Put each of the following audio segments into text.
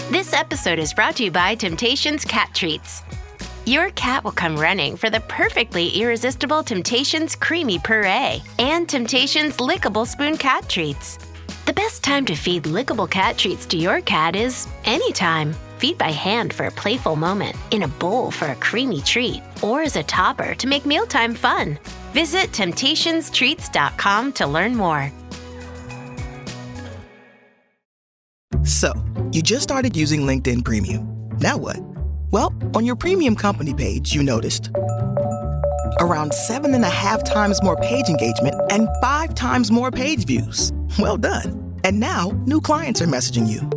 This episode is brought to you by Temptations Cat Treats. Your cat will come running for the perfectly irresistible Temptations Creamy Puree and Temptations Lickable Spoon Cat Treats. The best time to feed lickable cat treats to your cat is anytime. Feed by hand for a playful moment, in a bowl for a creamy treat, or as a topper to make mealtime fun. Visit temptationstreats.com to learn more. So, you just started using LinkedIn Premium. Now what? Well, on your premium company page, you noticed around 7.5 times more page engagement and 5 times more page views. Well done. And now, new clients are messaging you.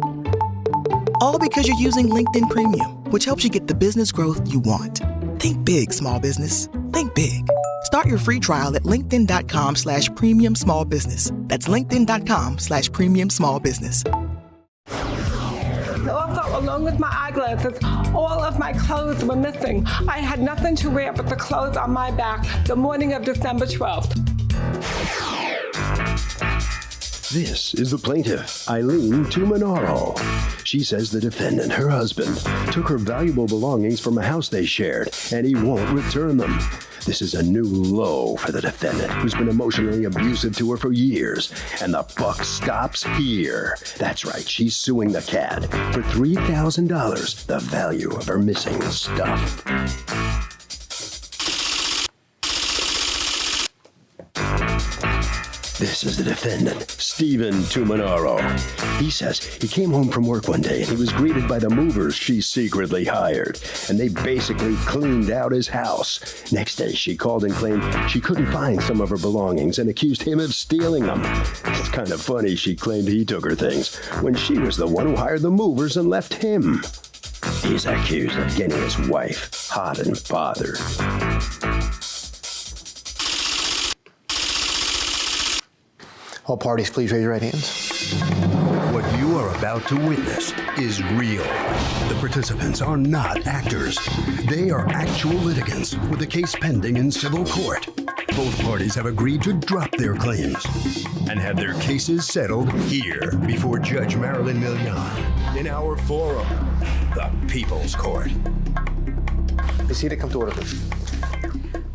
All because you're using LinkedIn Premium, which helps you get the business growth you want. Think big, small business. Think big. Start your free trial at linkedin.com/premium small business. That's linkedin.com/premium small business. Also, along with my eyeglasses, all of my clothes were missing. I had nothing to wear but the clothes on my back the morning of December 12th. This is the plaintiff, Eileen Tumanaro. She says the defendant, her husband, took her valuable belongings from a house they shared, and he won't return them. This is a new low for the defendant, who's been emotionally abusive to her for years. And the buck stops here. That's right, she's suing the cat for $3,000, the value of her missing stuff. This is the defendant, Stephen Tumanaro. He says he came home from work one day and he was greeted by the movers she secretly hired, and they basically cleaned out his house. Next day, she called and claimed she couldn't find some of her belongings and accused him of stealing them. It's kind of funny she claimed he took her things when she was the one who hired the movers and left him. He's accused of getting his wife hot and bothered. All parties, please raise your right hands. What you are about to witness is real. The participants are not actors. They are actual litigants with a case pending in civil court. Both parties have agreed to drop their claims and have their cases settled here before Judge Marilyn Milian in our forum, the People's Court. Be seated, come to order, please.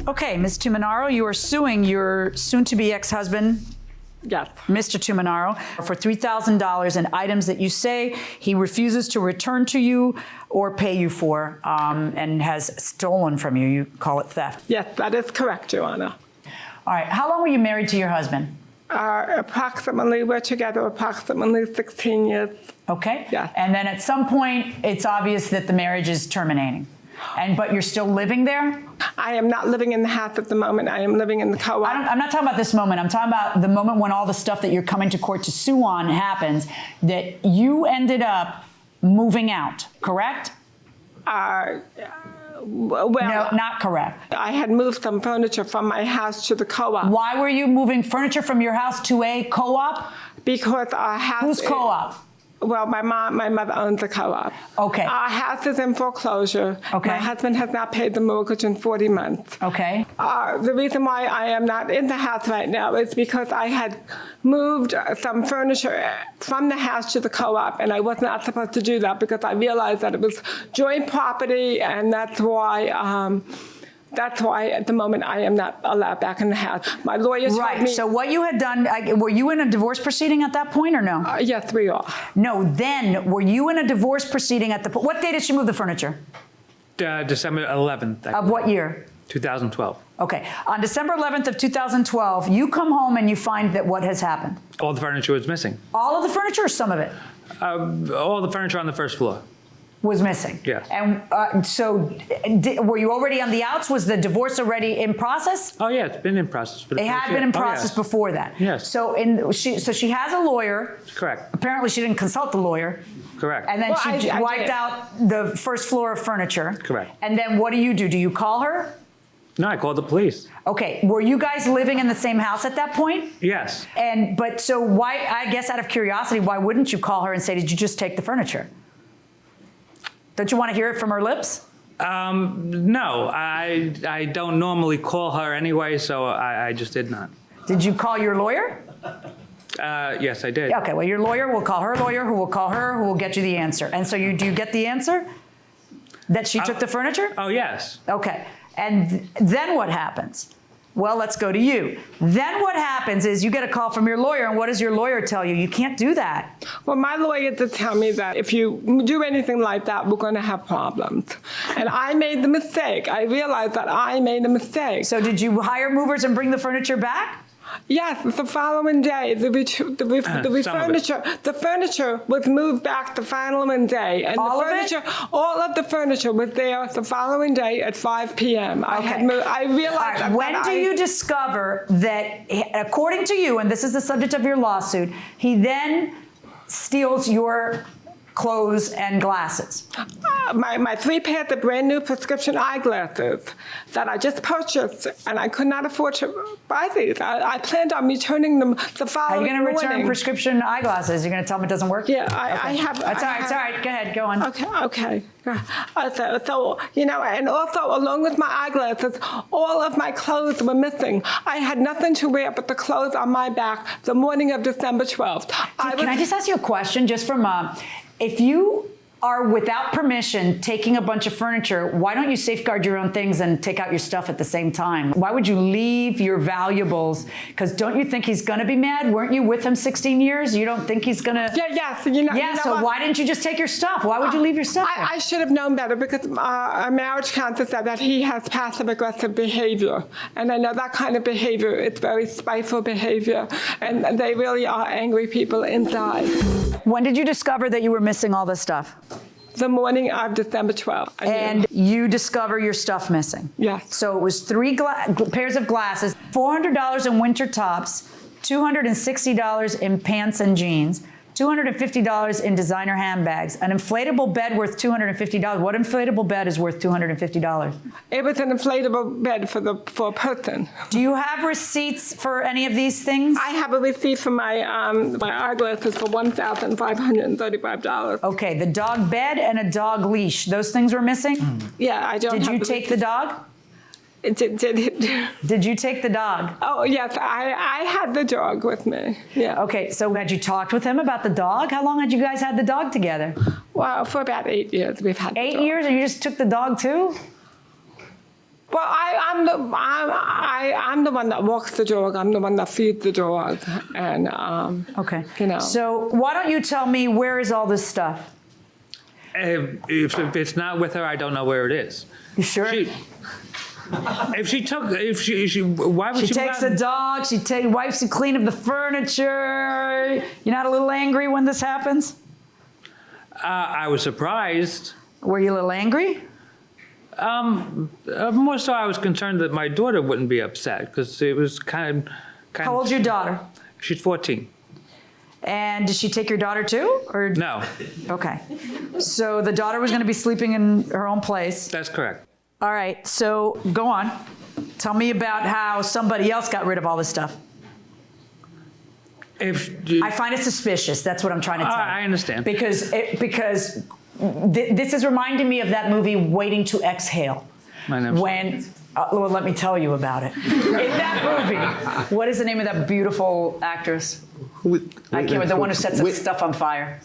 Okay, Ms. Tumanaro, you are suing your soon-to-be ex-husband, Yes. Mr. Tumanaro, for $3,000 in items that you say he refuses to return to you or pay you for, and has stolen from you. You call it theft. Yes, that is correct, Your Honor. All right. How long were you married to your husband? We're together approximately 16 years. Okay. Yes. And then at some point, it's obvious that the marriage is terminating. But you're still living there? I am not living in the house at the moment. I am living in the co-op. I'm not talking about this moment. I'm talking about the moment when all the stuff that you're coming to court to sue on happens, that you ended up moving out, correct? Well, no, not correct. I had moved some furniture from my house to the co-op. Why were you moving furniture from your house to a co-op? Because our house... Whose co-op? Well, my mother owns a co-op. Okay. Our house is in foreclosure. Okay. My husband has not paid the mortgage in 40 months. Okay. The reason why I am not in the house right now is because I had moved some furniture from the house to the co-op, and I was not supposed to do that because I realized that it was joint property, and that's why at the moment I am not allowed back in the house. My lawyer told me... Right, so what you had done, were you in a divorce proceeding at that point or no? Yes, we are. No, then, were you in a divorce proceeding at the point? What day did she move the furniture? December 11th. Of what year? 2012. Okay, on December 11th of 2012, you come home and you find that what has happened? All the furniture was missing. All of the furniture or some of it? All the furniture on the first floor. Was missing. Yes. And so, were you already on the outs? Was the divorce already in process? Oh yeah, it's been in process. For the it first had year. been in Oh, process yes. before that. Yes. So, she has a lawyer. Correct. Apparently, she didn't consult the lawyer. Correct. And then she wiped out the first floor of furniture. Correct. And then what do? Do you call her? No, I called the police. Okay. Were you guys living in the same house at that point? Yes. But so why? I guess out of curiosity, why wouldn't you call her and say, "Did you just take the furniture"? Don't you want to hear it from her lips? No, I don't normally call her anyway, so I just did not. Did you call your lawyer? Yes, I did. Okay, well, your lawyer will call her lawyer, who will call her, who will get you the answer. And so do you get the answer? That she took the furniture? Oh, yes. Okay. And then what happens? Well, let's go to you. Then what happens is you get a call from your lawyer, and what does your lawyer tell you? You can't do that. Well, my lawyer did tell me that if you do anything like that, we're going to have problems. And I made the mistake. I realized that I made a mistake. So did you hire movers and bring the furniture back? Yes, the following day, the furniture was moved back the following day, and All of it? all of the furniture was there the following day at 5 p.m. I realized that. When do you discover that, according to you, and this is the subject of your lawsuit, he then steals your clothes and glasses? My 3 pairs of brand new prescription eyeglasses that I just purchased, and I could not afford to buy these. I planned on returning them the following morning. Are you going to return prescription eyeglasses? You're going to tell them it doesn't work? Yeah, I have. That's all right. It's all right. Go ahead. Go on. Okay. So, and also along with my eyeglasses, all of my clothes were missing. I had nothing to wear but the clothes on my back the morning of December 12th. Can I just ask you a question just from if you are without permission taking a bunch of furniture, why don't you safeguard your own things and take out your stuff at the same time? Why would you leave your valuables? Because don't you think he's going to be mad? Weren't you with him 16 years? You don't think he's going to? Yes. So why didn't you just take your stuff? Why would you leave your stuff there? I should have known better because a marriage counselor said that he has passive-aggressive behavior. And I know that kind of behavior, it's very spiteful behavior. And they really are angry people inside. When did you discover that you were missing all this stuff? The morning of December 12th. And you discover your stuff missing? Yes. So it was 3 pairs of glasses, $400 in winter tops, $260 in pants and jeans, $250 in designer handbags, an inflatable bed worth $250. What inflatable bed is worth $250? It was an inflatable bed for a person. Do you have receipts for any of these things? I have a receipt for my eyeglasses for $1,535. Okay, the dog bed and a dog leash. Those things were missing? Yeah, I don't. Did you take the dog? Did you take the dog? Oh, yes, I had the dog with me, yeah. Okay, so had you talked with him about the dog? How long had you guys had the dog together? Well, for about 8 years we've had the dog. 8 years, and you just took the dog too? Well, I'm the one that walks the dog. I'm the one that feeds the dog, and okay. So why don't you tell me where is all this stuff? If it's not with her, I don't know where it is. You sure? Why would she takes the dog. She wipes and clean up the furniture. You're not a little angry when this happens? I was surprised. Were you a little angry? More so, I was concerned that my daughter wouldn't be upset because it was kind of. How old's your daughter? She's 14. And did she take your daughter too, or no? Okay, so the daughter was going to be sleeping in her own place. That's correct. All right, so go on. Tell me about how somebody else got rid of all this stuff. I find it suspicious. That's what I'm trying to tell you. I understand. Because this is reminding me of that movie, Waiting to Exhale. Well, let me tell you about it. In that movie, what is the name of that beautiful actress? I can't remember, the one who sets stuff on fire.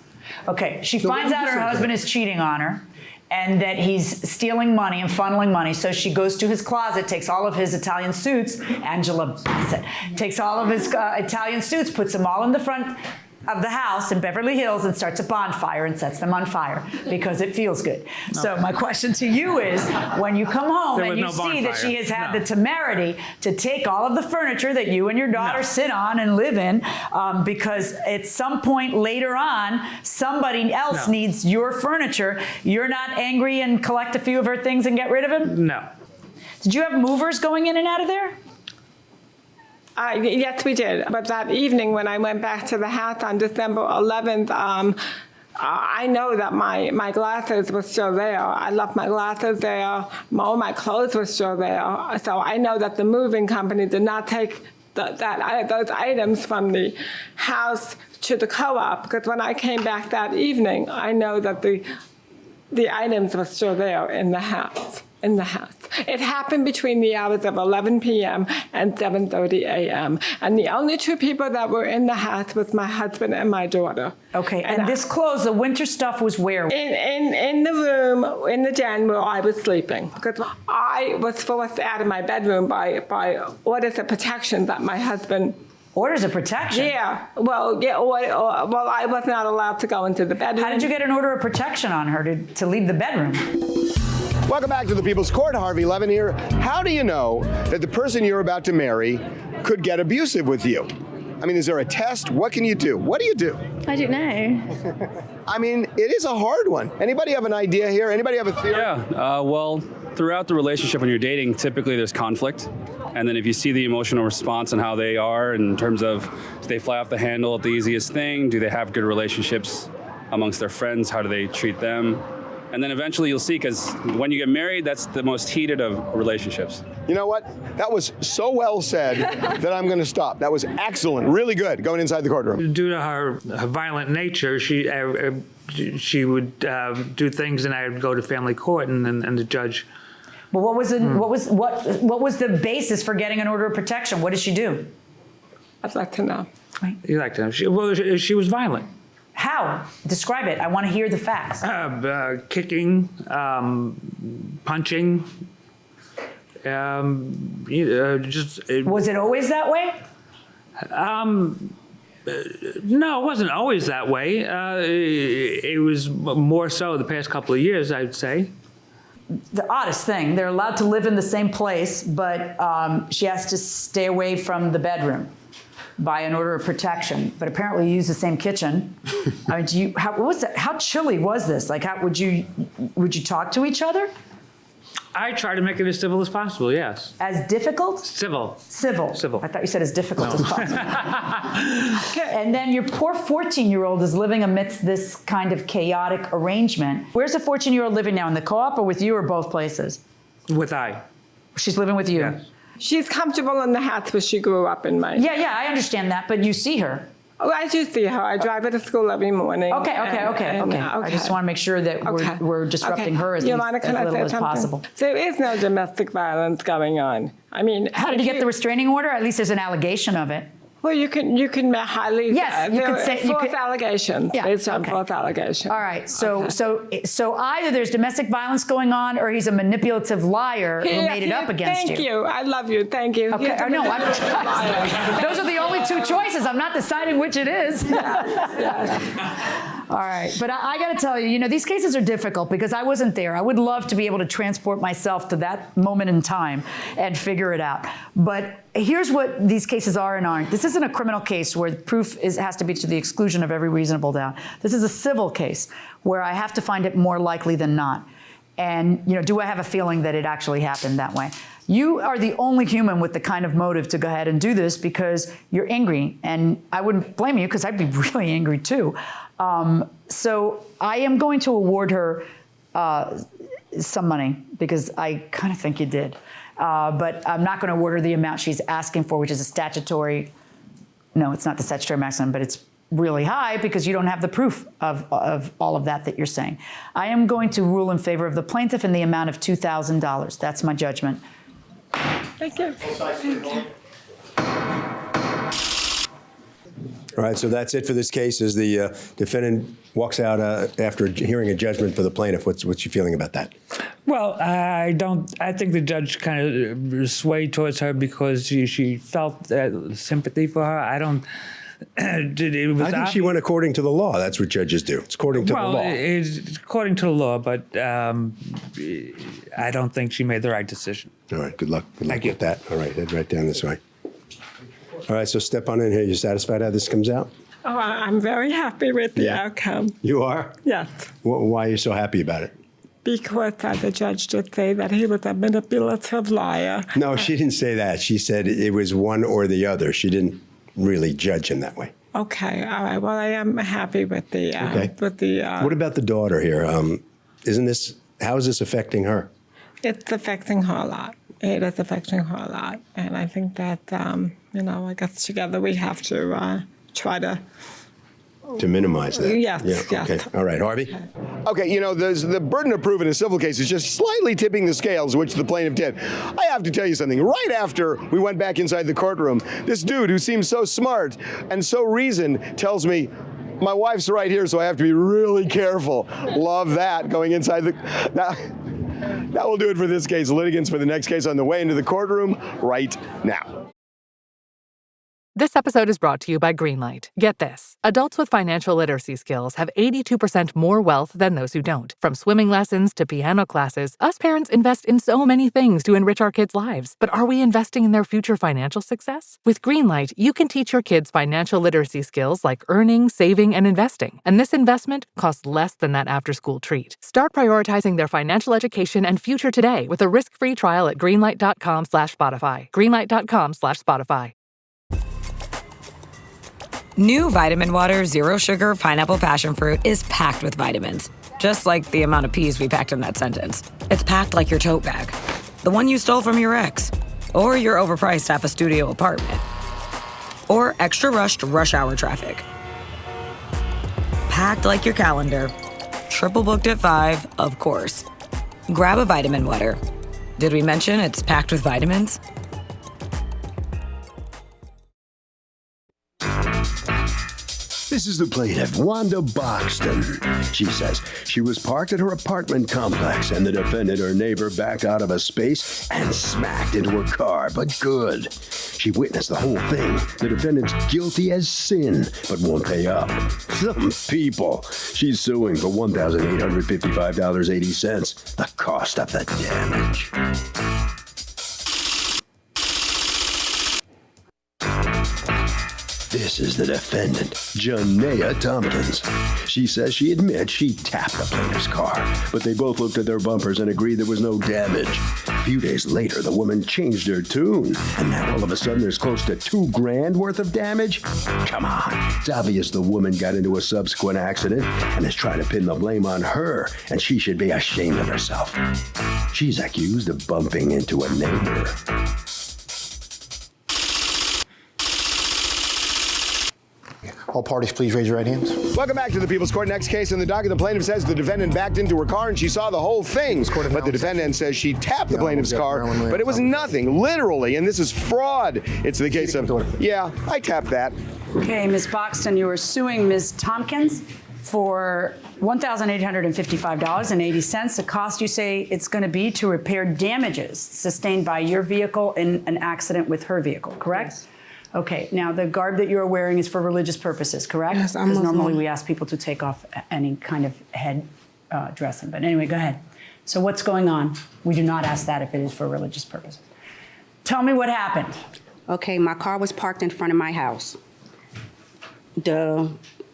Okay, she finds out her husband is cheating on her, and that he's stealing money and funneling money. So she goes to his closet, takes all of his Italian suits, Angela Bassett, takes all of his Italian suits, puts them all in the front of the house in Beverly Hills and starts a bonfire and sets them on fire because it feels good. Okay. So my question to you is, when you come home and you see that she has had the temerity to take all of the furniture that you and your daughter sit on and live in, because at some point later on, somebody else needs your furniture, you're not angry and collect a few of her things and get rid of them? No. Did you have movers going in and out of there? Yes, we did. But that evening when I went back to the house on December 11th, I know that my glasses were still there. I left my glasses there. All my clothes were still there. So I know that the moving company did not take those items from the house to the co-op, because when I came back that evening, I know that the items were still there in the house. in the house. It happened between the hours of 11 p.m. and 7:30 a.m. And the only two people that were in the house was my husband and my daughter. Okay, and this clothes, the winter stuff was where? In the room, in the den where I was sleeping. Because I was forced out of my bedroom by orders of protection that my husband... Orders of protection? Yeah. Well, I was not allowed to go into the bedroom. How did you get an order of protection on her to leave the bedroom? Welcome back to the People's Court. Harvey Levin here. How do you know that the person you're about to marry could get abusive with you? I mean, is there a test? What can you do? What do you do? I don't know. I mean, it is a hard one. Anybody have an idea here? Anybody have a theory? Yeah, well, throughout the relationship when you're dating, typically there's conflict. And then if you see the emotional response and how they are in terms of, do they fly off the handle at the easiest thing? Do they have good relationships amongst their friends? How do they treat them? And then eventually you'll see, because when you get married, that's the most heated of relationships. You know what? That was so well said that I'm going to stop. That was excellent. Really good. Going inside the courtroom. Due to her violent nature, she would do things, and I would go to family court, and the judge. But what was the basis for getting an order of protection? What did she do? I'd like to know. You'd like to know? She was violent. How? Describe it. I want to hear the facts. Kicking, punching. Was it always that way? No, it wasn't always that way. It was more so the past couple of years, I'd say. The oddest thing, they're allowed to live in the same place, but she has to stay away from the bedroom by an order of protection, but apparently you use the same kitchen. I mean, what was that? How chilly was this? Like, would you talk to each other? I try to make it as civil as possible, yes. As difficult? Civil. Civil. Civil. I thought you said as difficult as possible. And then your poor 14-year-old is living amidst this kind of chaotic arrangement. Where's the 14-year-old living now? In the co-op or with you or both places? With I. She's living with you? Yes. She's comfortable in the house where she grew up in my... Yeah, I understand that, but you see her. Oh, I do see her. I drive her to school every morning. Okay. I just want to make sure that we're disrupting her as little as possible. There is no domestic violence going on. I mean... How did you get the restraining order? At least there's an allegation of it. Well, you can highly... Yes, you could say... False allegations, based on false allegations. All right, so either there's domestic violence going on or he's a manipulative liar who made it up against you. Thank you. I love you. Thank you. Okay, no, those are the only two choices. I'm not deciding which it is. Yes. All right, but I got to tell you, these cases are difficult because I wasn't there. I would love to be able to transport myself to that moment in time and figure it out. But here's what these cases are and aren't. This isn't a criminal case where proof has to be to the exclusion of every reasonable doubt. This is a civil case where I have to find it more likely than not. And, do I have a feeling that it actually happened that way? You are the only human with the kind of motive to go ahead and do this because you're angry. And I wouldn't blame you because I'd be really angry too. So I am going to award her some money because I kind of think you did. But I'm not going to award her the amount she's asking for, which is a statutory, no, it's not the statutory maximum, but it's really high because you don't have the proof of all of that you're saying. I am going to rule in favor of the plaintiff in the amount of $2,000. That's my judgment. Thank you. All right, so that's it for this case. As the defendant walks out after hearing a judgment for the plaintiff, what's your feeling about that? Well, I think the judge kind of swayed towards her because she felt sympathy for her. I think she went according to the law. That's what judges do. It's according to the law. It's according to the law, but I don't think she made the right decision. All right, good luck. Good luck with that. All right, head right down this way. All right, so step on in here. You satisfied how this comes out? Oh, I'm very happy with the outcome. You are? Yes. Why are you so happy about it? Because the judge did say that he was a manipulative liar. No, she didn't say that. She said it was one or the other. She didn't really judge him that way. Okay, all right. Well, I am happy with the... What about the daughter here? How is this affecting her? It's affecting her a lot. It is affecting her a lot. And I think that, I guess together we have to try to... To minimize that? Yes, yeah, yes. Okay. All right, Harvey? Okay, you know, the burden of proof in a civil case is just slightly tipping the scales, which the plaintiff did. I have to tell you something. Right after we went back inside the courtroom, this dude who seems so smart and so reasoned tells me, my wife's right here, so I have to be really careful. Love that, going inside the... That will do it for this case. Litigants for the next case on the way into the courtroom right now. This episode is brought to you by Greenlight. Get this. Adults with financial literacy skills have 82% more wealth than those who don't. From swimming lessons to piano classes, us parents invest in so many things to enrich our kids' lives. But are we investing in their future financial success? With Greenlight, you can teach your kids financial literacy skills like earning, saving, and investing. And this investment costs less than that after-school treat. Start prioritizing their financial education and future today with a risk-free trial at greenlight.com/Spotify. Greenlight.com/Spotify. New Vitamin Water Zero Sugar Pineapple Passion Fruit is packed with vitamins, just like the amount of peas we packed in that sentence. It's packed like your tote bag, the one you stole from your ex, or your overpriced half a studio apartment, or extra rushed rush hour traffic. Packed like your calendar, triple booked at 5, of course. Grab a Vitamin Water. Did we mention it's packed with vitamins? This is the plaintiff, Wanda Boxton. She says she was parked at her apartment complex and the defendant, her neighbor, backed out of a space and smacked into her car, but good. She witnessed the whole thing. The defendant's guilty as sin, but won't pay up. Some people. She's suing for $1,855.80, the cost of the damage. This is the defendant, Janaea Tompkins. She says she admits she tapped the plaintiff's car, but they both looked at their bumpers and agreed there was no damage. A few days later, the woman changed her tune, and now all of a sudden there's close to $2,000 worth of damage? Come on, it's obvious the woman got into a subsequent accident and is trying to pin the blame on her, and she should be ashamed of herself. She's accused of bumping into a neighbor. All parties, please raise your right hands. Welcome back to the People's Court. Next case in the docket, the plaintiff says the defendant backed into her car and she saw the whole thing. But the defendant says she tapped the plaintiff's car, but it was nothing, literally, and this is fraud. It's the case of, yeah, I tapped that. Okay, Ms. Boxton, you are suing Ms. Tompkins for $1,855.80. The cost you say it's going to be to repair damages sustained by your vehicle in an accident with her vehicle, correct? Yes. Okay, now the garb that you're wearing is for religious purposes, correct? Yes, I'm Muslim. Muslim. Normally we ask people to take off any kind of head dressing. But anyway, go ahead. So what's going on? We do not ask that if it is for religious purposes. Tell me what happened. Okay, my car was parked in front of my house. The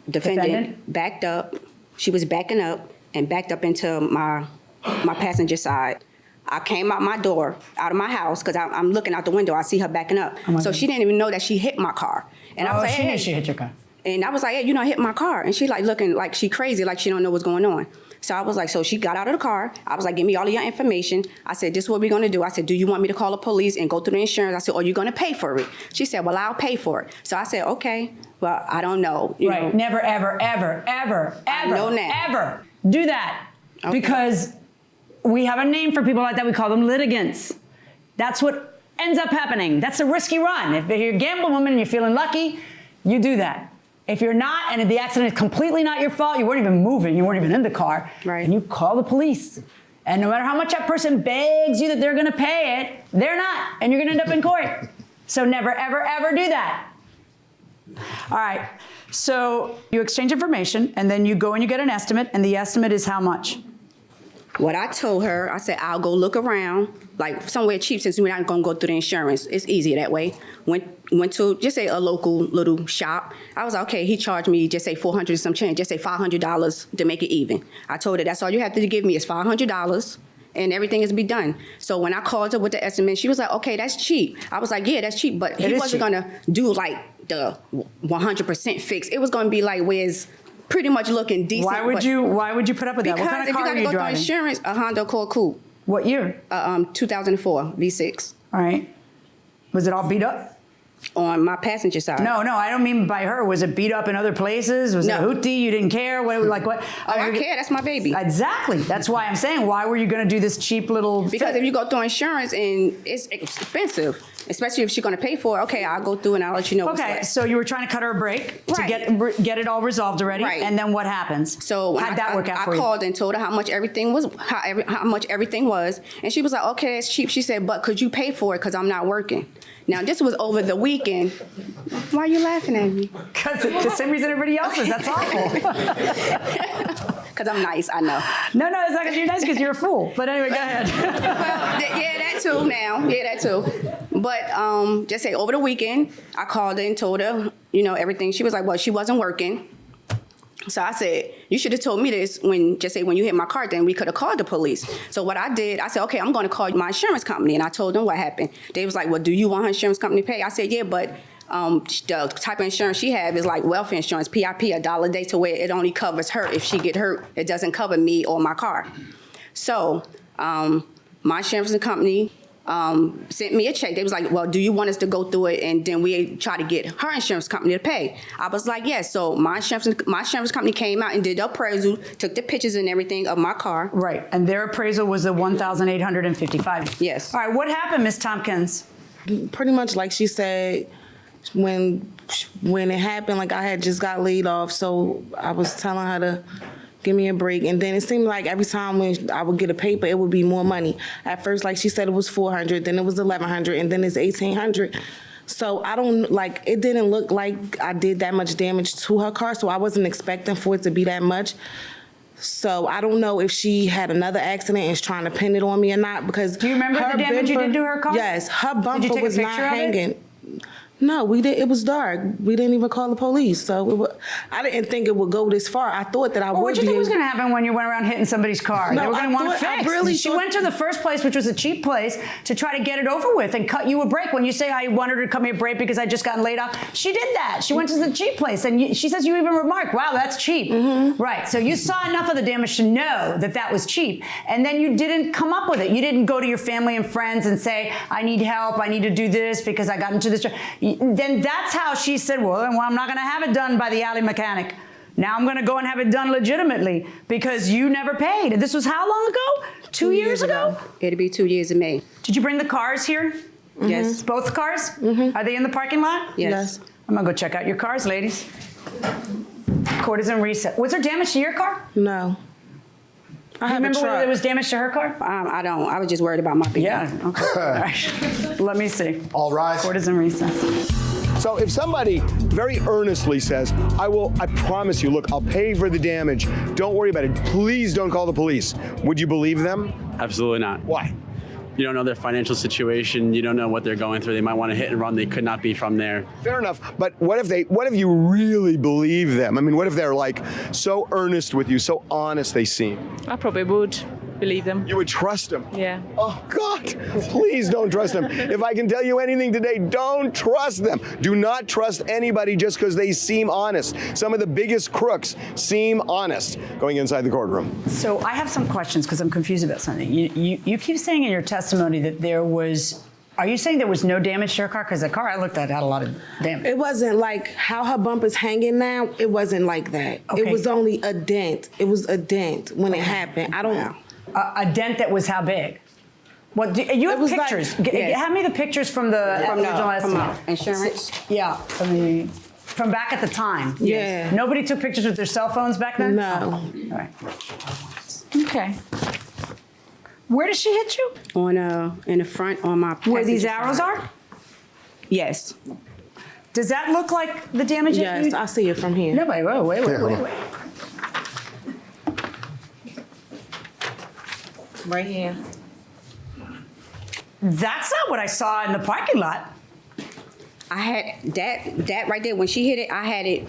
defendant backed up. She was backing up and backed up into my passenger side. I came out my door, out of my house, because I'm looking out the window. I see her backing up. So she didn't even know that she hit my car. And I was like, she hey. knew she hit your car. And I was like, hey, you know, I hit my car. And she like looking like she crazy, like she don't know what's going on. So I was like, so she got out of the car. I was like, give me all of your information. I said, this is what we're going to do. I said, do you want me to call the police and go through the insurance? I said, or are you going to pay for it? She said, well, I'll pay for it. So I said, okay, well, I don't know. You know. Never, ever, ever, ever, ever do that. Okay. Because we have a name for people like that. We call them litigants. That's what ends up happening. That's a risky run. If you're a gambling woman and you're feeling lucky, you do that. If you're not, and if the accident is completely not your fault, you weren't even moving, you weren't even in the car, and you call the police. And no matter how much that person begs you that they're gonna pay it, they're not, and you're gonna end up in court. So never, ever, ever do that. All right, so you exchange information, and then you go and you get an estimate, and the estimate is how much? What I told her, I said, I'll go look around, like somewhere cheap, since we're not gonna go through the insurance. It's easier that way. Went to just say a local little shop. I was like, okay, he charged me just say $400 and some change, just say $500 to make it even. I told her that's all you have to give me is $500 and everything is be done. So when I called her with the estimate, she was like, okay, that's cheap. I was like, yeah, that's cheap, but he wasn't gonna do like the 100% fix. It was gonna be like where's pretty much looking decent. Why would you put up with that? What kind of car are you driving? Because if you gotta go through insurance, a Honda Accord Coupe. What year? 2004 V6. All right. Was it all beat up? On my passenger side. No, I don't mean by her. Was it beat up in other places? Was it a hootie? You didn't care? What? Oh, I care. That's my baby. Exactly. That's why I'm saying, why were you going to do this cheap little... Because if you go through insurance and it's expensive, especially if she's going to pay for it, okay, I'll go through and I'll let you know what's what. So you were trying to cut her a break to get it all resolved already, and then what happens? So how'd that work out for you? I called and told her how much everything was, how much everything was, and she was like, okay, it's cheap. She said, but could you pay for it because I'm not working? Now, this was over the weekend. Why are you laughing at me? Because it's the same reason everybody else is. That's awful. Because I'm nice, I know. No, it's not because you're nice, because you're a fool. But anyway, go ahead. Well, yeah, that too now. Yeah, that too. But just say over the weekend, I called her and told her, everything. She was like, well, she wasn't working. So I said, you should have told me this when you hit my car, then we could have called the police. So what I did, I said, okay, I'm going to call my insurance company. And I told them what happened. They was like, well, do you want her insurance company to pay? I said, yeah, but the type of insurance she have is like welfare insurance, PIP, $1 a day, to where it only covers her. If she get hurt, it doesn't cover me or my car. So my insurance company sent me a check. They was like, well, do you want us to go through it and then we try to get her insurance company to pay? I was like, yes. So my insurance company came out and did the appraisal, took the pictures and everything of my car. Right, and their appraisal was the $1,855. Yes. All right, what happened, Ms. Tompkins? Pretty much like she said, when it happened, like I had just got laid off, so I was telling her to give me a break. And then it seemed like every time when I would get a paper, it would be more money. At first, like she said, it was $400, then it was $1,100, and then it's $1,800. So it didn't look like I did that much damage to her car, so I wasn't expecting for it to be that much. So I don't know if she had another accident and is trying to pin it on me or not, because... Do you remember the damage you did to her car? Yes, her bumper did you take was a not picture of hanging. It? No, we did. It was dark. We didn't even call the police, so I didn't think it would go this far. I thought that I would be. What did you think was going to happen when you went around hitting somebody's car? No, they were going to want to fix. She went to the first place, which was a cheap place, to try to get it over with and cut you a break. When you say I wanted her to cut me a break because I just gotten laid off, she did that. She went to the cheap place, and she says you even remarked, "Wow, that's cheap." Mm-hmm. Right. So you saw enough of the damage to know that was cheap, and then you didn't come up with it. You didn't go to your family and friends and say, "I need help. I need to do this because I got into this." Then that's how she said, well, I'm not going to have it done by the alley mechanic. Now I'm going to go and have it done legitimately because you never paid. And this was how long ago? 2 years ago? It'll be 2 years in May. Did you bring the cars here? Mm-hmm. Yes. Both cars? Mm-hmm. Are they in the parking lot? Yes. I'm going to go check out your cars, ladies. Court is in recess. Was there damage to your car? No. I remember whether there was damage to her car? I don't. I was just worried about my baby. Yeah. Okay. All right. Let me see. All rise. Court is in recess. So if somebody very earnestly says, I promise you, look, I'll pay for the damage. Don't worry about it. Please don't call the police. Would you believe them? Absolutely not. Why? You don't know their financial situation. You don't know what they're going through. They might want to hit and run. They could not be from there. Fair enough. But what if you really believe them? I mean, what if they're like so earnest with you, so honest they seem? I probably would believe them. You would trust them? Yeah. Oh, God, please don't trust them. If I can tell you anything today, don't trust them. Do not trust anybody just because they seem honest. Some of the biggest crooks seem honest going inside the courtroom. So I have some questions because I'm confused about something. You keep saying in your testimony that there was... Are you saying there was no damage to her car? Because the car I looked at had a lot of damage. It wasn't like how her bumper's hanging now. It wasn't like that. Okay. It was only a dent. It was a dent when it happened. I don't know. A dent that was how big? What you have pictures? Have me the pictures from the original estimate. Insurance. Yeah, from back at the time. Yeah. Nobody took pictures with their cell phones back then. No. All right. Okay. Where did she hit you? In the front on my passenger Where these arrows side. are? Yes. Does that look like the damage? Yes, I see it from here. No, wait. Right here. That's not what I saw in the parking lot. I had that right there. When she hit it, I had it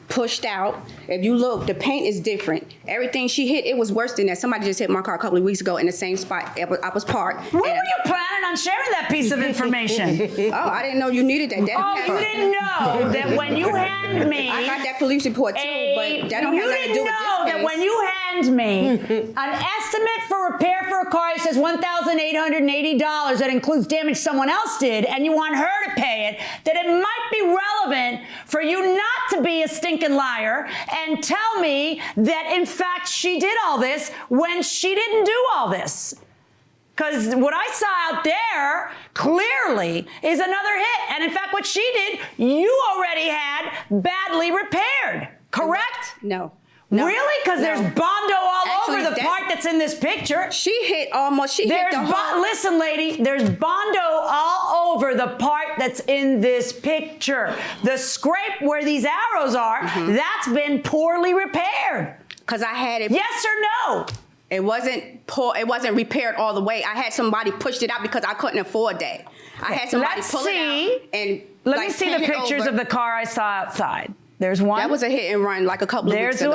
pushed out. If you look, the paint is different. Everything she hit, it was worse than that. Somebody just hit my car a couple of weeks ago in the same spot I was parked. When were you planning on sharing that piece of information? Oh, I didn't know you needed that. You didn't know that when you hand me... I got that police report too, but that don't have nothing to do with this case. You didn't know that when you hand send me an estimate for repair for a car that says $1,880 that includes damage someone else did, and you want her to pay it, that it might be relevant for you not to be a stinking liar and tell me that, in fact, she did all this when she didn't do all this. Because what I saw out there clearly is another hit. And in fact, what she did, you already had badly repaired. Correct? No. Really? Because there's Bondo all over the part that's in this picture. She hit the whole... Listen, lady, there's Bondo all over the part that's in this picture. The scrape where these arrows are, that's been poorly repaired. Because I had it... Yes or no? It wasn't repaired all the way. I had somebody pushed it out because I couldn't afford that. I had somebody pull it out and let me see the pictures of the car I saw outside. There's one. That was a hit and run like a couple of weeks ago.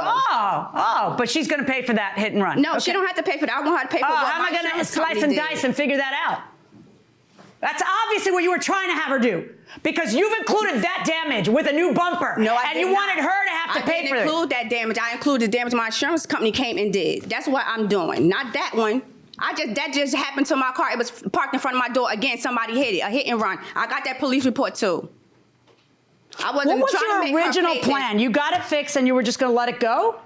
But she's going to pay for that hit and run. No, she don't have to pay for that. I want her to pay for what how am I going to slice and dice and figure that out? That's obviously what you were trying to have her do. Because you've included that damage with a new bumper. No, and you wanted her to have to pay for it. I didn't include that damage. I included the damage my insurance company came and did. That's what I'm doing. Not that one. That just happened to my car. It was parked in front of my door. Again, somebody hit it. A hit and run. I got that police report too. I wasn't what was trying to make your her original pay plan? You got it fixed and you were just going to let it go?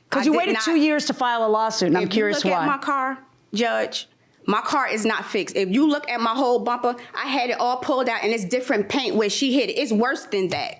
Because you waited 2 years to file a lawsuit, and I'm curious why. If you look at my car, Judge, my car is not fixed. If you look at my whole bumper, I had it all pulled out, and it's different paint where she hit it. It's worse than that.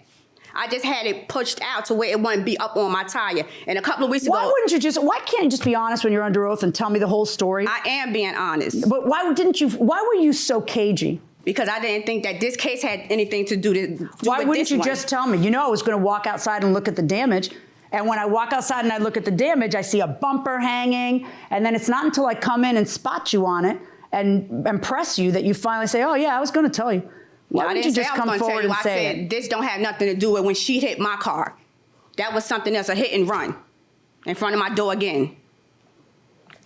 I just had it pushed out to where it wouldn't be up on my tire. And a couple of weeks ago... Why can't you just be honest when you're under oath and tell me the whole story? I am being honest. But why were you so cagey? Because I didn't think that this case had anything to do with Why wouldn't you just tell me? You know I was going to walk outside and look at the damage. And when I walk outside and I look at the damage, I see a bumper hanging. And then it's not until I come in and spot you on it and press you that you finally say, oh, yeah, I was going to tell you. Why wouldn't you just come forward and say it? I said, this don't have nothing to do with when she hit my car. That was something else, a hit and run in front of my door again.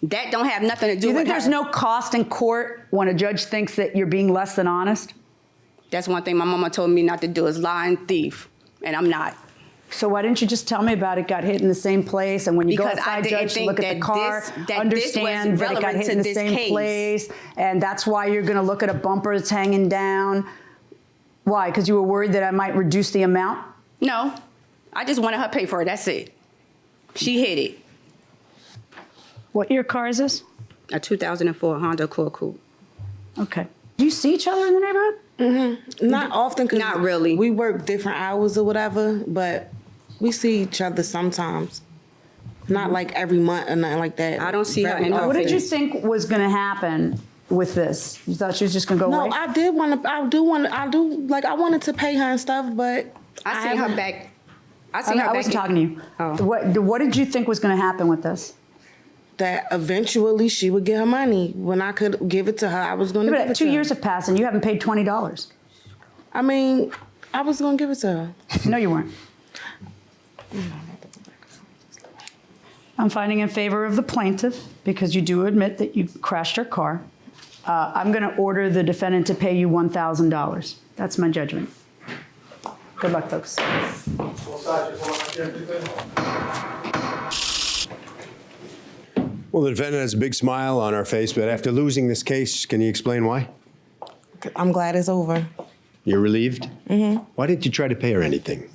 That don't have nothing to do with her. You think there's no cost in court when a judge thinks that you're being less than honest? That's one thing my mama told me not to do is lie and thief, and I'm not. So why didn't you just tell me about it got hit in the same place, and when you go outside, judge, look at the car, understand that it got hit in the same place, and that's why you're going to look at a bumper that's hanging down? Why? Because you were worried that I might reduce the amount? No. I just wanted her to pay for it. That's it. She hit it. What year car is this? A 2004 Honda Accord Coupe. Okay. Do you see each other in the neighborhood? Mm-hmm. Not often. Not really. We work different hours or whatever, but we see each other sometimes. Not like every month or nothing like that. I don't see her in her What did you think was going to happen with this? You thought she was just going to go away? No, I wanted to pay her and stuff, but I seen her back. I wasn't talking to you. Oh. What did you think was going to happen with this? That eventually she would get her money. When I could give it to her, I was going to give it to her. 2 years have passed and you haven't paid $20. I mean, I was going to give it to her. No, you weren't. I'm finding in favor of the plaintiff because you do admit that you crashed her car. I'm going to order the defendant to pay you $1,000. That's my judgment. Good luck, folks. Well, the defendant has a big smile on her face, but after losing this case, can you explain why? I'm glad it's over. You're relieved? Mm-hmm. Why didn't you try to pay her anything?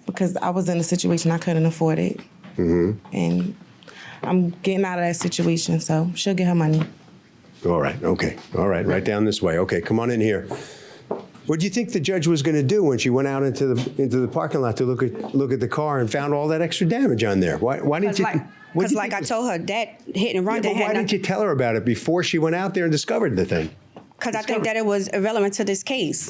Because I was in a situation I couldn't afford it. Mm-hmm. And I'm getting out of that situation, so she'll get her money. All right, okay. All right, right down this way. Okay, come on in here. What do you think the judge was going to do when she went out into the parking lot to look at the car and found all that extra damage on there? Why didn't you? Because like I told her, that hit and run didn't have why didn't you tell her about it before she went out there and discovered the thing? Because I think that it was irrelevant to this case.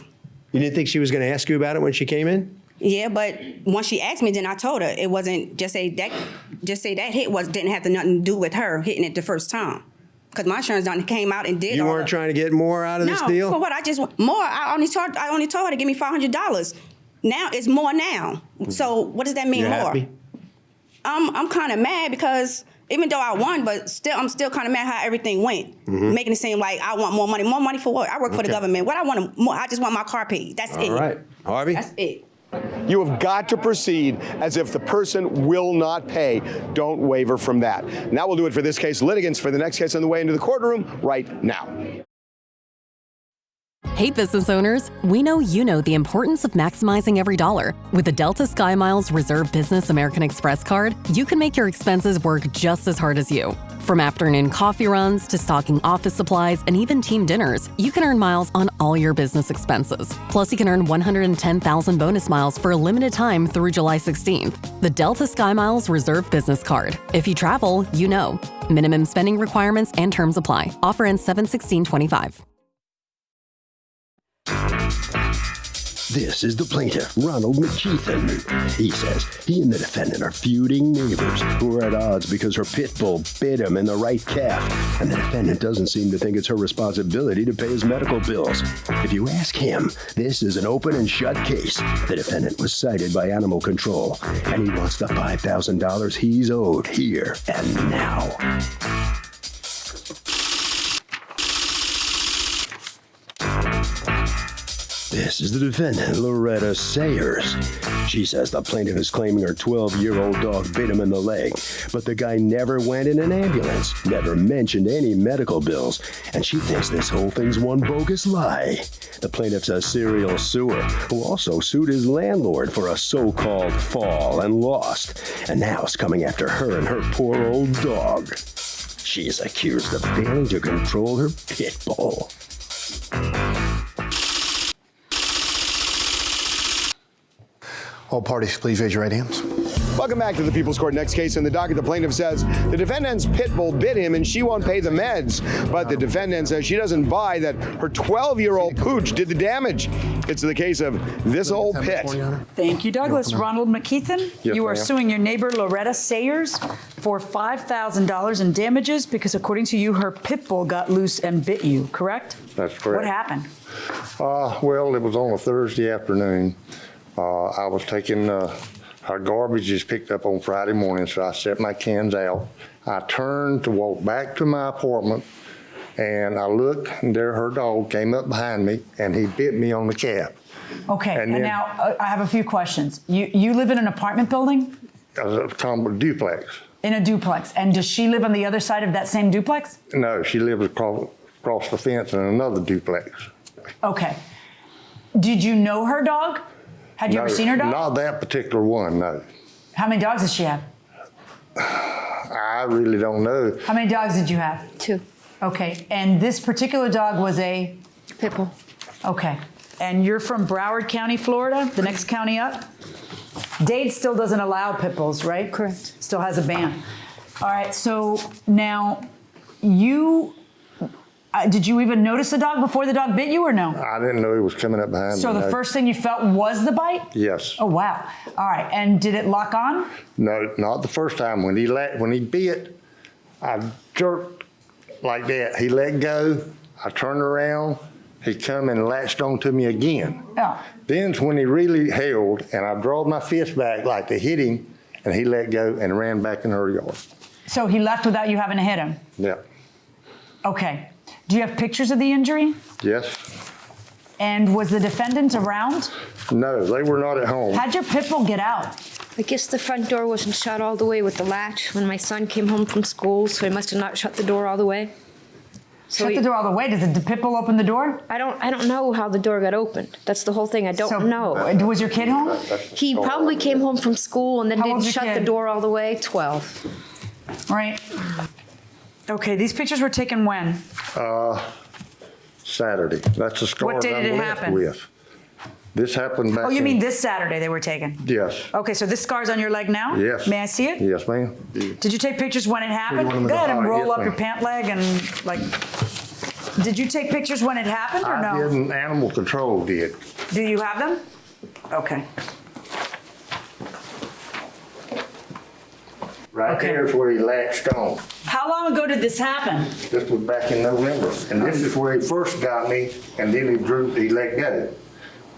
You didn't think she was going to ask you about it when she came in? Yeah, but once she asked me, then I told her it wasn't didn't have nothing to do with her hitting it the first time. Because my insurance done came out and did. You weren't trying to get more out of this deal? For what? I just more. I only told her to give me $500. Now it's more now. So what does that mean? You're more? Happy? I'm kind of mad because even though I won, but I'm still kind of mad how everything went, making it seem like I want more money. More money for what? I work for the government. What I want more? I just want my car paid. That's it. All right, Harvey. That's it. You have got to proceed as if the person will not pay. Don't waver from that. And that will do it for this case. Litigants for the next case on the way into the courtroom right now. Hey, business owners, we know you know the importance of maximizing every dollar. With the Delta SkyMiles Reserve Business American Express card, you can make your expenses work just as hard as you. From afternoon coffee runs to stocking office supplies and even team dinners, you can earn miles on all your business expenses. Plus, you can earn 110,000 bonus miles for a limited time through July 16th. The Delta SkyMiles Reserve Business Card. If you travel, you know. Minimum spending requirements and terms apply. Offer ends 7/16/25. This is the plaintiff, Ronald McKeithen. He says he and the defendant are feuding neighbors who are at odds because her pit bull bit him in the right calf, and the defendant doesn't seem to think it's her responsibility to pay his medical bills. If you ask him, this is an open and shut case. The defendant was cited by animal control, and he wants the $5,000 he's owed here and now. This is the defendant, Loretta Sayers. She says the plaintiff is claiming her 12-year-old dog bit him in the leg, but the guy never went in an ambulance, never mentioned any medical bills, and she thinks this whole thing's one bogus lie. The plaintiff's a serial suer who also sued his landlord for a so-called fall and lost, and now is coming after her and her poor old dog. She is accused of failing to control her pit bull. All parties, please raise your right hands. Welcome back to the People's Court. Next case in the docket, the plaintiff says the defendant's pit bull bit him and she won't pay the meds. But the defendant says she doesn't buy that her 12-year-old pooch did the damage. It's the case of this old pit. Thank you, Douglas. Ronald McKeithen, Yes, you are ma'am. suing your neighbor Loretta Sayers for $5,000 in damages because according to you, her pit bull got loose and bit you, correct? That's correct. What happened? Well, it was on a Thursday afternoon. I was taking, our garbage is picked up on Friday morning, so I set my cans out. I turned to walk back to my apartment, and I looked, and there her dog came up behind me, and he bit me on the calf. Okay, And and then- now I have a few questions. You live in an apartment building? A duplex. In a duplex. And does she live on the other side of that same duplex? No, she lives across the fence in another duplex. Okay. Did you know her dog? Had you ever seen her dog? Not that particular one, no. How many dogs does she have? I really don't know. How many dogs did you have? 2. Okay, and this particular dog was a? Pit bull. Okay, and you're from Broward County, Florida, the next county up? Dade still doesn't allow pit bulls, right? Correct. Still has a ban. All right, so now you, did you even notice the dog before the dog bit you or no? I didn't know he was coming up behind me. So the no. first thing you felt was the bite? Yes. Oh, wow. All right, and did it lock on? No, not the first time. When he bit, I jerked like that. He let go. I turned around. He come and latched onto me again. Yeah. Then's when he really held, and I drawed my fist back like to hit him, and he let go and ran back in her yard. So he left without you having to hit him? Yeah. Okay. Do you have pictures of the injury? Yes. And was the defendant around? No, they were not at home. How'd your pit bull get out? I guess the front door wasn't shut all the way with the latch when my son came home from school, so he must have not shut the door all the way. Shut the door all the way? Did the pit bull open the door? I don't know how the door got opened. That's the whole thing. I don't know. Was your kid home? He probably came home from school and then How didn't old's your shut kid? the door all the way. 12. Right. Okay, these pictures were taken when? Saturday. That's the scars What day did I'm it left happen? with. This happened back Oh, you in- mean this Saturday they were taken? Yes. Okay, so this scar's on your leg now? Yes. May I see it? Yes, ma'am. Did you take pictures when it happened? want me to Go ahead go? and roll Yes, up your ma'am. pant leg and like, did you take pictures when it happened or I no? didn't. Animal control did. Do you have them? Okay. Right there's where he latched on. How long ago did this happen? This was back in November. And this is where he first got me, and then he let go.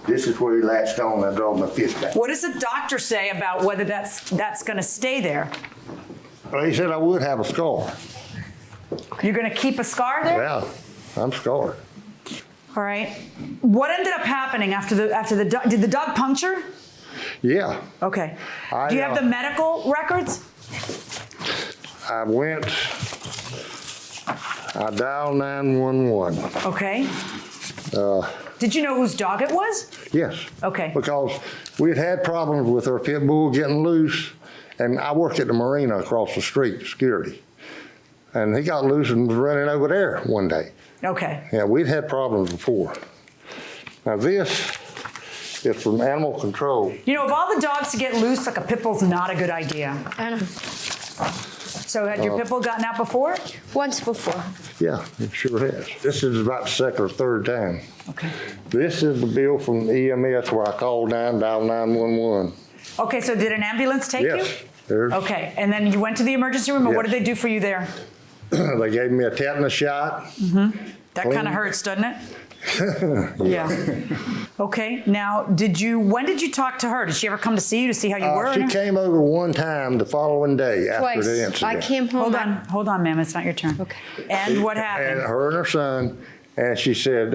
This is where he latched on, and I drove my fist back. What does the doctor say about whether that's going to stay there? Well, he said I would have a scar. You're going to keep a scar there? Yeah, I'm scarred. All right. What ended up happening after the dog? Did the dog puncture? Yeah. Okay. Do you have the medical records? I dialed 911. Okay. Uh, Did you know whose dog it was? Yes. Okay. Because we'd had problems with our pit bull getting loose, and I worked at the marina across the street, security. And he got loose and was running over there one day. Okay. Yeah, we'd had problems before. Now this is from animal control. You know, of all the dogs to get loose, like a pit bull's not a good idea. I know. So had your pit bull gotten out before? Once before. Yeah, it sure has. This is about the second or third time. Okay. This is the bill from EMS where I called dialed 911. Okay, so did an ambulance take you? Yes. There's, Okay, and then you went to the emergency room, and what did they do for you there? They gave me a tetanus shot. Mm-hmm. That Clean. kind of hurts, doesn't it? Yeah. Okay, now, when did you talk to her? Did she ever come to see you to see how you were? She came over one time the following day after Twice. the incident. I came home. Hold on, ma'am, it's not your turn. Okay. And what happened? And her and her son, and she said,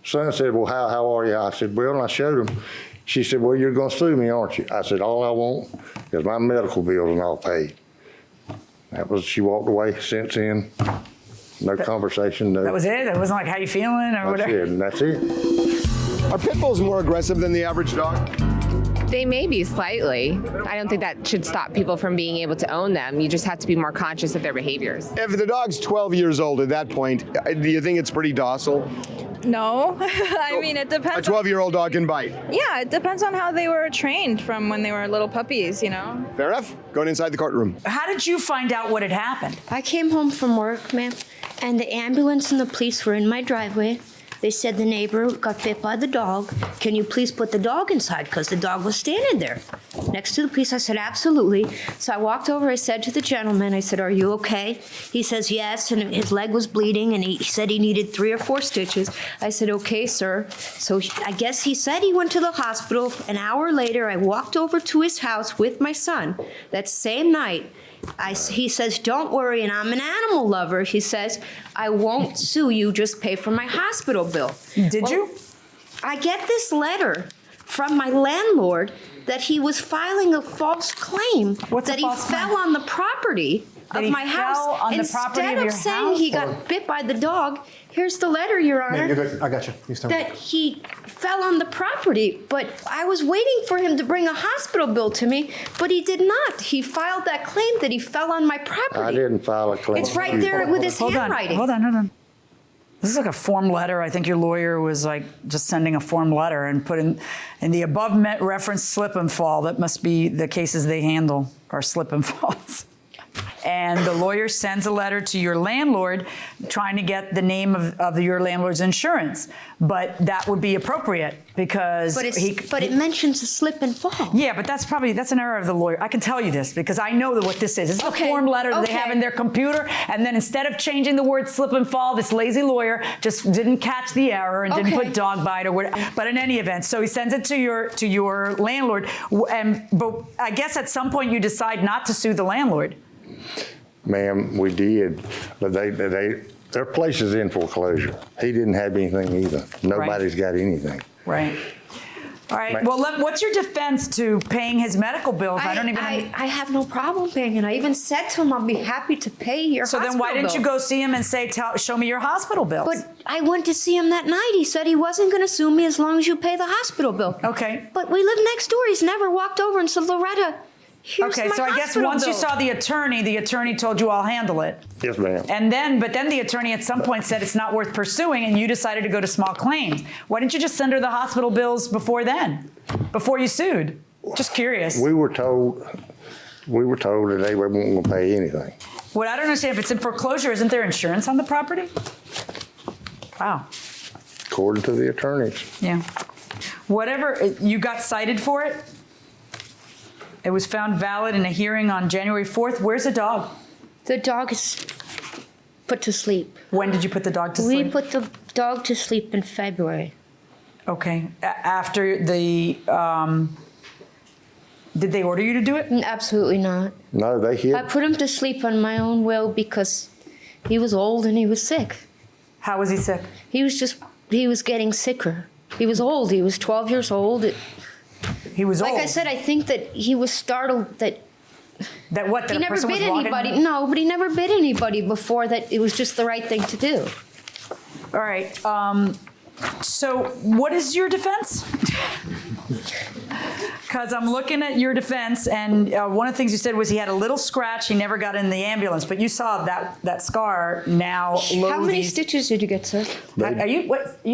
son said, well, how are you? I said, well, and I showed him. She said, well, you're going to sue me, aren't you? I said, all I want is my medical bills and I'll pay. She walked away. Since then, no conversation. No. That was it? It wasn't like, how you feeling or whatever? That's it. Are pit bulls more aggressive than the average dog? They may be slightly. I don't think that should stop people from being able to own them. You just have to be more conscious of their behaviors. If the dog's 12 years old at that point, do you think it's pretty docile? No. I mean, it depends. A 12-year-old dog can bite. Yeah, it depends on how they were trained from when they were little puppies, you know? Fair enough. Going inside the courtroom. How did you find out what had happened? I came home from work, ma'am, and the ambulance and the police were in my driveway. They said the neighbor got bit by the dog. Can you please put the dog inside? Because the dog was standing there next to the police. I said, absolutely. So I walked over. I said to the gentleman, I said, are you okay? He says, yes. And his leg was bleeding. And he said he needed 3 or 4 stitches. I said, okay, sir. So I guess he said he went to the hospital. An hour later, I walked over to his house with my son that same night. He says, don't worry, and I'm an animal lover. He says, I won't sue you, just pay for my hospital bill. Did you? I get this letter from my landlord that he was filing a false claim that he fell on the property of my house. Instead of saying he got bit by the dog, here's the letter, Your Honor. You're good. I got you. That he fell on the property, but I was waiting for him to bring a hospital bill to me, but he did not. He filed that claim that he fell on my property. I didn't file a claim. It's right there with his handwriting. Hold on. This is like a form letter. I think your lawyer was like just sending a form letter and put in the above reference slip and fall. That must be the cases they handle are slip and falls. And the lawyer sends a letter to your landlord trying to get the name of your landlord's insurance. But that would be appropriate because but it mentions a slip and fall. Yeah, but that's an error of the lawyer. I can tell you this because I know what this is. It's a form letter that they have in their computer, and then instead of changing the word slip and fall, this lazy lawyer just didn't catch the error and didn't put dog bite or whatever. But in any event, so he sends it to your landlord, but I guess at some point you decide not to sue the landlord. Ma'am, we did, but their place is in foreclosure. He didn't have anything either. Nobody's got anything. Right. All right. Well, what's your defense to paying his medical bills? I have no problem paying it. I even said to him, I'll be happy to pay your hospital bill. So then why didn't you go see him and say, show me your hospital bills? But I went to see him that night. He said he wasn't going to sue me as long as you pay the hospital bill. Okay. But we live next door. He's never walked over and said, Loretta, here's okay, my so I guess once you saw the attorney told you I'll handle it. Yes, ma'am. But then the attorney at some point said it's not worth pursuing, and you decided to go to small claims. Why didn't you just send her the hospital bills before you sued? Just curious. We were told that they weren't going to pay anything. What I don't understand, if it's in foreclosure, isn't there insurance on the property? Wow. According to the attorneys. Yeah. Whatever, you got cited for it? It was found valid in a hearing on January 4th. Where's the dog? The dog is put to sleep. When did you put the dog to sleep? We put the dog to sleep in February. Okay. After the, did they order you to do it? Absolutely not. No, they hid. I put him to sleep on my own will because he was old and he was sick. How was he sick? He was getting sicker. He was old. He was 12 years old. He was like old. I said, I think that he was startled that what? That he a never person was bit walking? anybody. No, but he never bit anybody before. That it was just the right thing to do. All right. So what is your defense? Because I'm looking at your defense, and one of the things you said was he had a little scratch. He never got in the ambulance, but you saw that scar now. How many stitches did you get, sir? Are you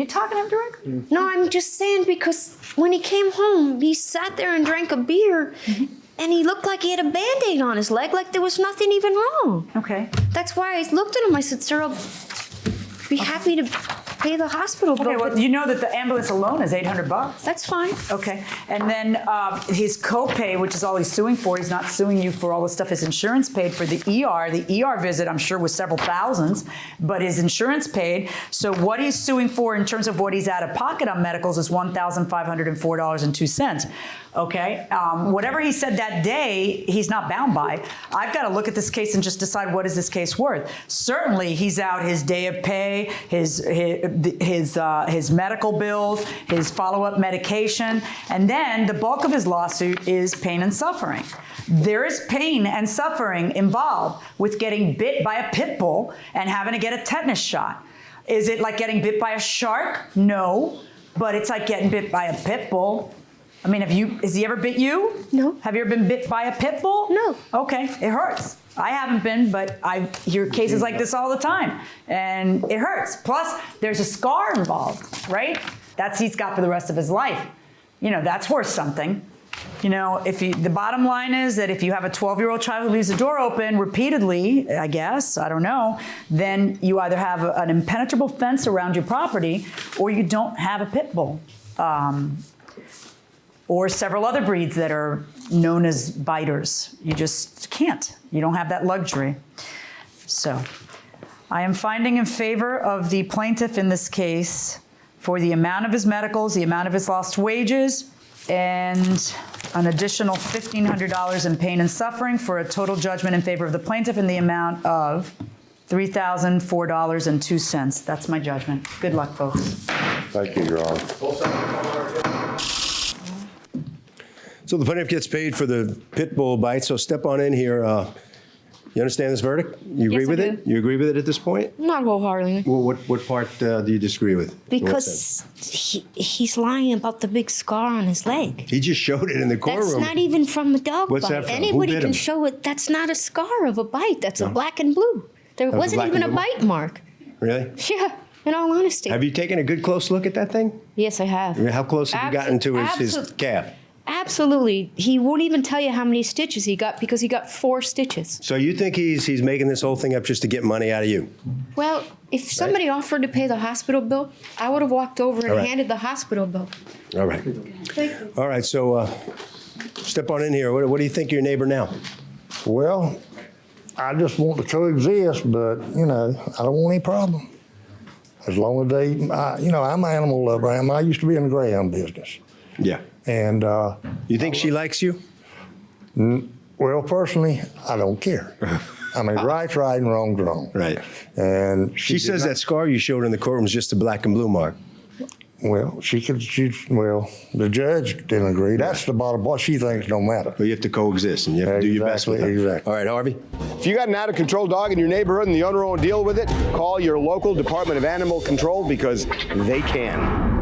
talking to him directly? No, I'm just saying because when he came home, he sat there and drank a beer, and he looked like he had a Band-Aid on his leg, like there was nothing even wrong. Okay. That's why I looked at him. I said, sir, I'll be happy to pay the hospital bill. Okay, well, you know that the ambulance alone is $800. That's fine. Okay, and then his copay, which is all he's suing for, he's not suing you for all the stuff his insurance paid for the ER. The ER visit, I'm sure, was several thousands, but his insurance paid. So what he's suing for in terms of what he's out of pocket on medicals is $1,504.02. Okay, whatever he said that day, he's not bound by. I've got to look at this case and just decide what is this case worth. Certainly, he's out his day of pay, his medical bills, his follow-up medication, and then the bulk of his lawsuit is pain and suffering. There is pain and suffering involved with getting bit by a pit bull and having to get a tetanus shot. Is it like getting bit by a shark? No, but it's like getting bit by a pit bull. I mean, has he ever bit you? No. Have you ever been bit by a pit bull? No. Okay, it hurts. I haven't been, but I hear cases like this all the time, and it hurts. Plus, there's a scar involved, right? That's he's got for the rest of his life. You know, that's worth something. You know, the bottom line is that if you have a 12-year-old child who leaves the door open repeatedly, I guess, I don't know, then you either have an impenetrable fence around your property or you don't have a pit bull. Or several other breeds that are known as biters. You just can't. You don't have that luxury. So I am finding in favor of the plaintiff in this case for the amount of his medicals, the amount of his lost wages, and an additional $1,500 in pain and suffering for a total judgment in favor of the plaintiff in the amount of $3,004.02. That's my judgment. Good luck, folks. Thank you, Your Honor. So the plaintiff gets paid for the pit bull bite, so step on in here. You understand this verdict? You agree with it? You agree with it at this point? Not wholeheartedly. Well, what part do you disagree with? Because he's lying about the big scar on his leg. He just showed it in the courtroom. That's not even from a dog What's bite. that from? Anybody Who bit can him? show it. That's not a scar of a bite. That's a No. black and blue. There That was wasn't black even and a blue? bite mark. Really? Yeah, in all honesty. Have you taken a good close look at that thing? Yes, I have. I mean, how close have you gotten to his calf? Absolutely. He won't even tell you how many stitches he got because he got 4 stitches. So you think he's making this whole thing up just to get money out of you? Well, if somebody offered to pay the hospital bill, I would have walked over and All right. handed the hospital bill. All right. All right, so step on in here. What do you think of your neighbor now? Well, I just want to coexist, but, you know, I don't want any problem. As long as they, I'm an animal lover. I used to be in the greyhound business. Yeah. And you think she likes you? Well, personally, I don't care. I mean, right's right and wrong's wrong. Right. And She says that scar you showed in the courtroom is just a black and blue mark. Well, the judge didn't agree. That's the bottom. What she thinks don't matter. But you have to coexist and you have to do your best with it. Exactly. All right, Harvey. If you got an out-of-control dog in your neighborhood and the owner won't deal with it, call your local Department of Animal Control because they can.